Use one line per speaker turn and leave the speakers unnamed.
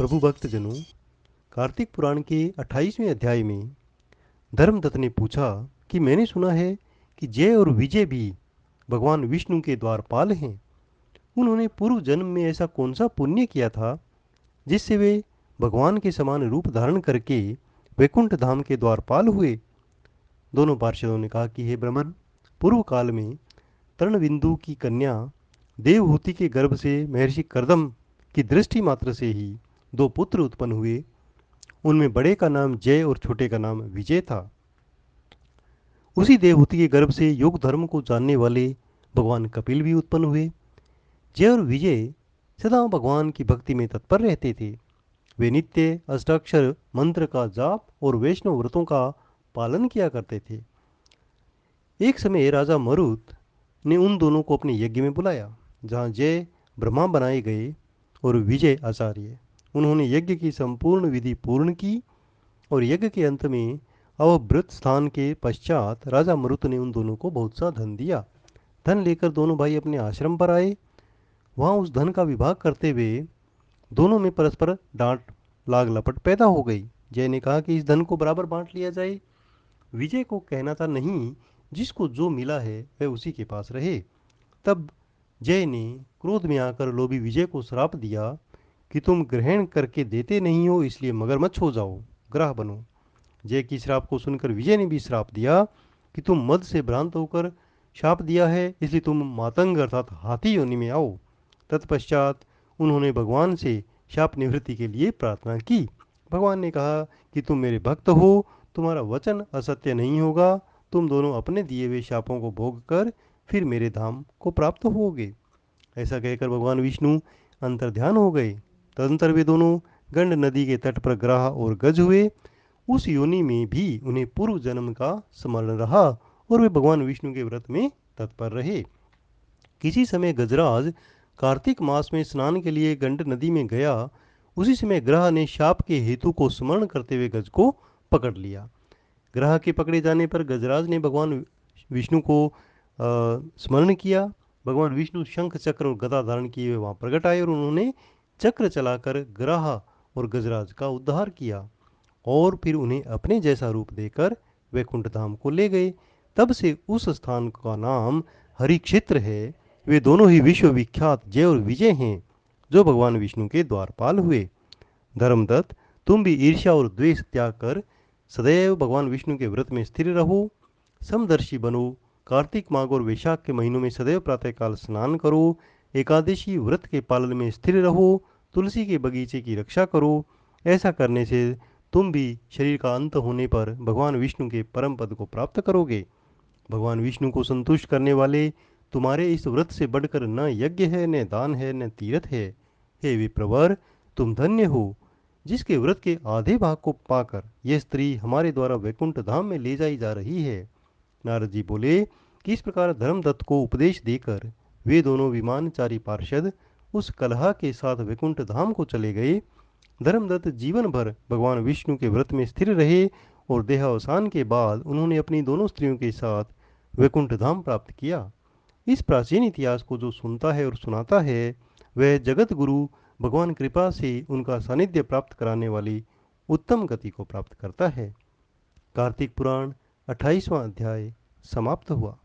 प्रभु भक्तजनों, कार्तिक पुराण के 28वें अध्याय में धर्मदत्त ने पूछा कि मैंने सुना है कि जय और विजय भी भगवान विष्णु के द्वारपाल हैं। उन्होंने पूर्व जन्म में ऐसा कौन सा पुण्य किया था जिससे वे भगवान के समान रूप धारण करके वैकुंठ धाम के द्वारपाल हुए। दोनों पार्षदों ने कहा कि हे ब्रह्मन, पूर्व काल में तरणबिंदु की कन्या देवहूति के गर्भ से महर्षि कर्दम की दृष्टि मात्र से ही दो पुत्र उत्पन्न हुए। उनमें बड़े का नाम जय और छोटे का नाम विजय था। उसी देवहूति के गर्भ से योग धर्म को जानने वाले भगवान कपिल भी उत्पन्न हुए। जय और विजय सदा भगवान की भक्ति में तत्पर रहते थे। वे नित्य अष्टाक्षर मंत्र का जाप और वैष्णव व्रतों का पालन किया करते थे। एक समय राजा मरुत ने उन दोनों को अपने यज्ञ में बुलाया, जहाँ जय ब्रह्मा बनाए गए और विजय आचार्य। उन्होंने यज्ञ की संपूर्ण विधि पूर्ण की और यज्ञ के अंत में अवभृत स्थान के पश्चात राजा मरुत ने उन दोनों को बहुत सा धन दिया। धन लेकर दोनों भाई अपने आश्रम पर आए। वहाँ उस धन का विभाग करते हुए दोनों में परस्पर डांट लाग लपट पैदा हो गई। जय ने कहा कि इस धन को बराबर बांट लिया जाए। विजय को कहना था, नहीं, जिसको जो मिला है वह उसी के पास रहे। तब जय ने क्रोध में आकर लोभी विजय को श्राप दिया कि तुम ग्रहण करके देते नहीं हो, इसलिए मगरमच्छ हो जाओ, ग्राह बनो। जय की श्राप को सुनकर विजय ने भी श्राप दिया कि तुम मद से भ्रांत होकर शाप दिया है, इसलिए तुम मातंग अर्थात हाथी योनि में आओ। तत्पश्चात उन्होंने भगवान से शाप निवृत्ति के लिए प्रार्थना की। भगवान ने कहा कि तुम मेरे भक्त हो, तुम्हारा वचन असत्य नहीं होगा। तुम दोनों अपने दिए हुए शापों को भोग कर फिर मेरे धाम को प्राप्त होगे। ऐसा कहकर भगवान विष्णु अंतर्ध्यान हो गए। तदंतर वे दोनों गंड नदी के तट पर ग्राह और गज हुए। उस योनि में भी उन्हें पूर्व जन्म का स्मरण रहा और वे भगवान विष्णु के व्रत में तत्पर रहे। किसी समय गजराज कार्तिक मास में स्नान के लिए गंड नदी में गया। उसी समय ग्रह ने शाप के हेतु को स्मरण करते हुए गज को पकड़ लिया। ग्रह के पकड़े जाने पर गजराज ने भगवान विष्णु को स्मरण किया। भगवान विष्णु शंख चक्र और गदा धारण किए हुए वहाँ प्रकट आए और उन्होंने चक्र चलाकर ग्रह और गजराज का उद्धार किया और फिर उन्हें अपने जैसा रूप देकर वैकुंठ धाम को ले गए। तब से उस स्थान का नाम हरि क्षेत्र है। वे दोनों ही विश्व विख्यात जय और विजय हैं, जो भगवान विष्णु के द्वारपाल हुए। धर्मदत्त, तुम भी ईर्ष्या और द्वेष त्याग कर सदैव भगवान विष्णु के व्रत में स्थिर रहो, समदर्शी बनो। कार्तिक माघ और वैशाख के महीनों में सदैव प्रातःकाल स्नान करो। एकादशी व्रत के पालन में स्थिर रहो। तुलसी के बगीचे की रक्षा करो। ऐसा करने से तुम भी शरीर का अंत होने पर भगवान विष्णु के परम पद को प्राप्त करोगे। भगवान विष्णु को संतुष्ट करने वाले तुम्हारे इस व्रत से बढ़कर न यज्ञ है, न दान है, न तीर्थ है। हे विप्रवर, तुम धन्य हो, जिसके व्रत के आधे भाग को पाकर यह स्त्री हमारे द्वारा वैकुंठ धाम में ले जाई जा रही है। नारद जी बोले कि इस प्रकार धर्मदत्त को उपदेश देकर वे दोनों विमानचारी पार्षद उस कलह के साथ वैकुंठ धाम को चले गए। धर्मदत्त जीवन भर भगवान विष्णु के व्रत में स्थिर रहे और देहावसान के बाद उन्होंने अपनी दोनों स्त्रियों के साथ वैकुंठ धाम प्राप्त किया। इस प्राचीन इतिहास को जो सुनता है और सुनाता है, वह जगत गुरु भगवान कृपा से उनका सानिध्य प्राप्त कराने वाली उत्तम गति को प्राप्त करता है। कार्तिक पुराण 28वां अध्याय समाप्त हुआ।